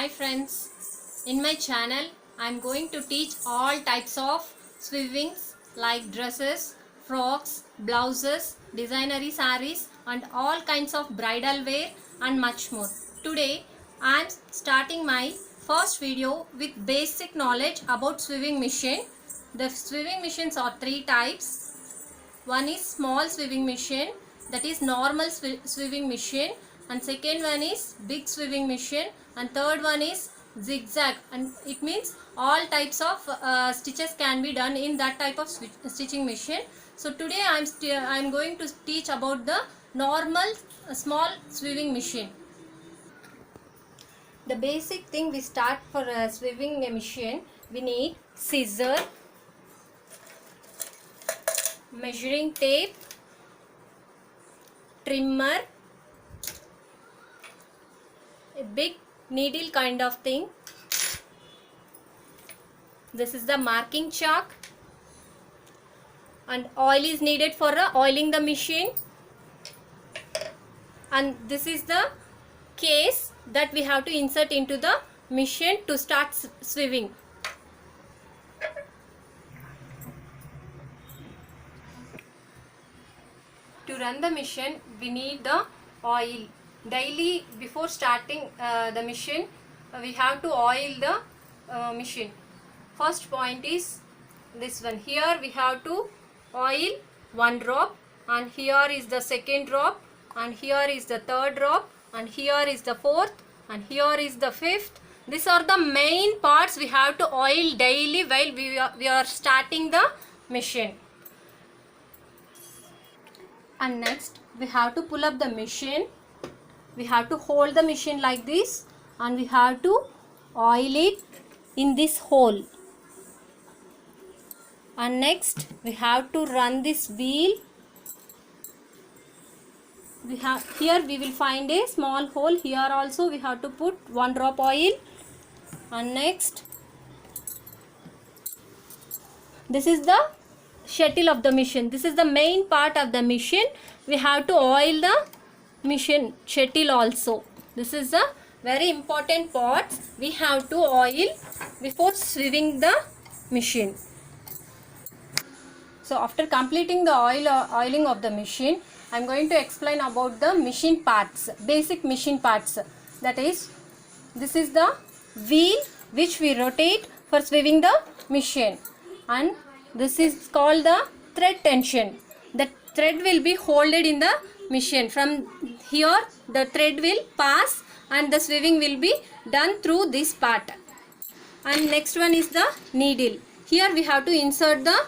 Hi friends, in my channel I am going to teach all types of swimmings like dresses, frocks, blouses, designery sarees and all kinds of bridal wear and much more. Today I am starting my first video with basic knowledge about sewing machine. The sewing machines are three types. One is small sewing machine, that is normal sewing machine, and second one is big sewing machine, and third one is zigzag, and it means all types of stitches can be done in that type of stitching machine. So today I'm going to teach about the normal small sewing machine. The basic thing we start for sewing a machine, we need scissor, measuring tape, trimmer, a big needle kind of thing. This is the marking chalk, and oil is needed for oiling the machine, and this is the case that we have to insert into the machine to start sewing. To run the machine we need the oil. Daily before starting the machine we have to oil the machine. First point is this one. Here we have to oil one drop, and here is the second drop, and here is the third drop, and here is the fourth, and here is the fifth. These are the main parts we have to oil daily while we are starting the machine. And next we have to pull up the machine. We have to hold the machine like this, and we have to oil it in this hole. And next we have to run this wheel. Here we will find a small hole. Here also we have to put one drop oil. And next, this is the shuttle of the machine. This is the main part of the machine. We have to oil the machine shuttle also. This is the very important part we have to oil before sewing the machine. So after completing the oiling of the machine, I am going to explain about the machine parts, basic machine parts. That is, this is the wheel which we rotate for sewing the machine, and this is called the thread tension. The thread will be holded in the machine. From here the thread will pass and the sewing will be done through this part. And next one is the needle. Here we have to insert the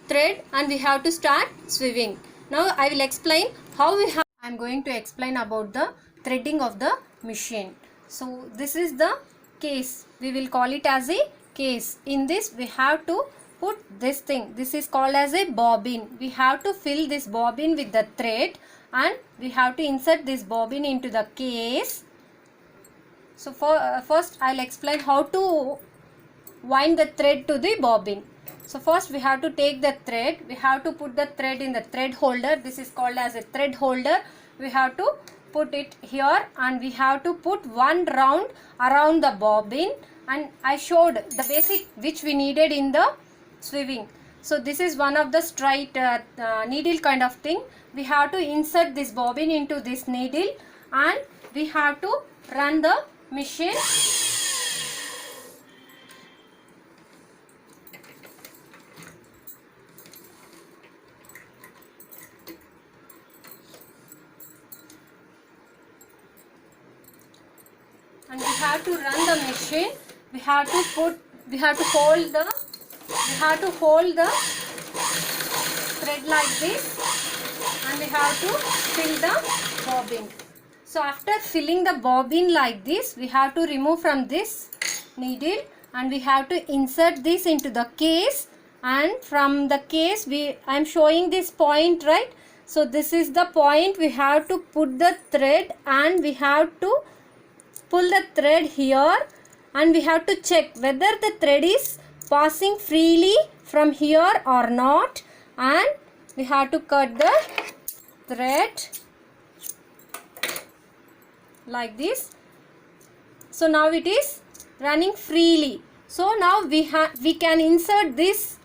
thread and we have to start sewing. Now I will explain how we have. I am going to explain about the threading of the machine. So this is the case. We will call it as a case. In this we have to put this thing. This is called as a bobbin. We have to fill this bobbin with the thread, and we have to insert this bobbin into the case. So first I will explain how to wind the thread to the bobbin. So first we have to take the thread. We have to put the thread in the thread holder. This is called as a thread holder. We have to put it here, and we have to put one round around the bobbin, and I showed the basic which we needed in the sewing. So this is one of the straight needle kind of thing. We have to insert this bobbin into this needle, and we have to run the machine. And we have to run the machine. We have to hold the thread like this, and we have to fill the bobbin. So after filling the bobbin like this, we have to remove from this needle, and we have to insert this into the case, and from the case I am showing this point, right? So this is the point. We have to put the thread, and we have to pull the thread here, and we have to check whether the thread is passing freely from here or not, and we have to cut the thread like this. So now it is running freely. So now we can insert this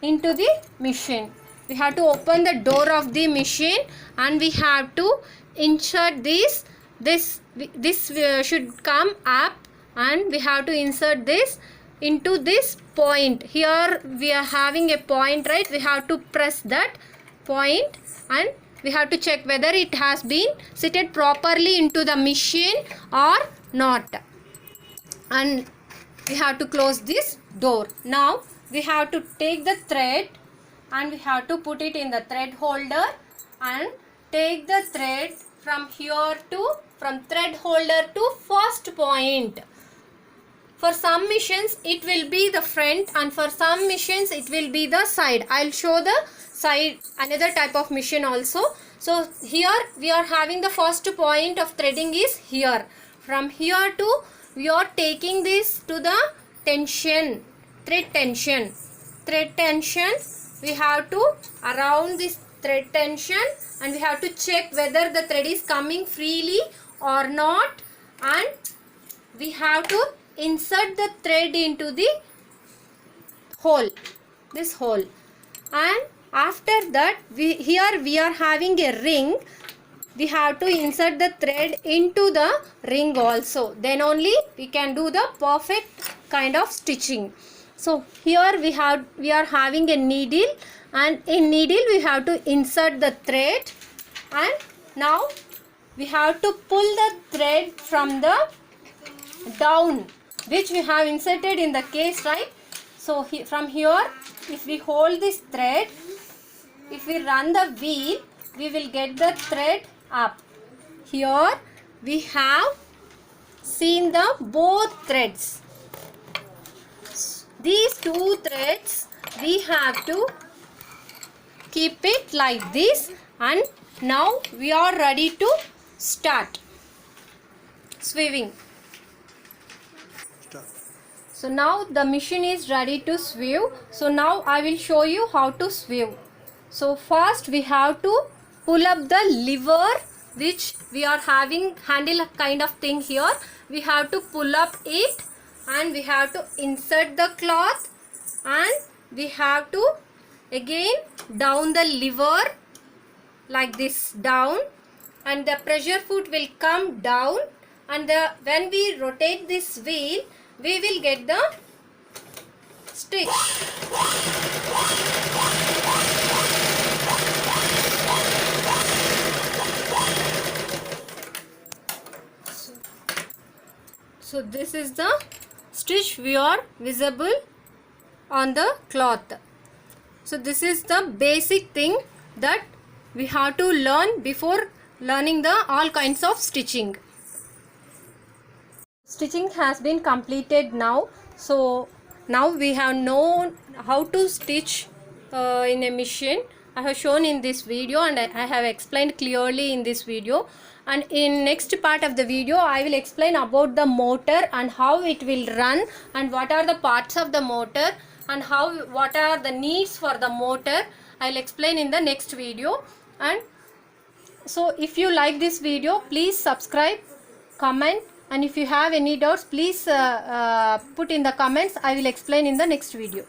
into the machine. We have to open the door of the machine and we have to insert this should come up, and we have to insert this into this point. Here we are having a point, right? We have to press that point and we have to check whether it has been seated properly into the machine or not, and we have to close this door. Now we have to take the thread and we have to put it in the thread holder and take the thread from thread holder to first point. For some machines it will be the front and for some machines it will be the side. I'll show the side, another type of machine also. So here we are having the first point of threading is here. From here to we are taking this to the tension, thread tension. Thread tension, we have to around this thread tension and we have to check whether the thread is coming freely or not, and we have to insert the thread into the hole, this hole. And after that here we are having a ring. We have to insert the thread into the ring also, then only we can do the perfect kind of stitching. So here we are having a needle, and in needle we have to insert the thread, and now we have to pull the thread from the down which we have inserted in the case, right? So from here if we hold this thread, if we run the wheel, we will get the thread up. Here we have seen the both threads. These two threads we have to keep it like this, and now we are ready to start sewing. So now the machine is ready to sew. So now I will show you how to sew. So first we have to pull up the lever which we are having handle kind of thing here. We have to pull up it and we have to insert the cloth, and we have to again down the lever like this down, and the pressure foot will come down, and when we rotate this wheel we will get the stitch. So this is the stitch we are visible on the cloth. So this is the basic thing that we have to learn before learning the all kinds of stitching. Stitching has been completed now. So now we have known how to stitch in a machine. I have shown in this video and I have explained clearly in this video. And in next part of the video I will explain about the motor and how it will run and what are the parts of the motor and what are the needs for the motor. I will explain in the next video. And so if you like this video, please subscribe, comment, and if you have any doubts, please put in the comments. I will explain in the next video.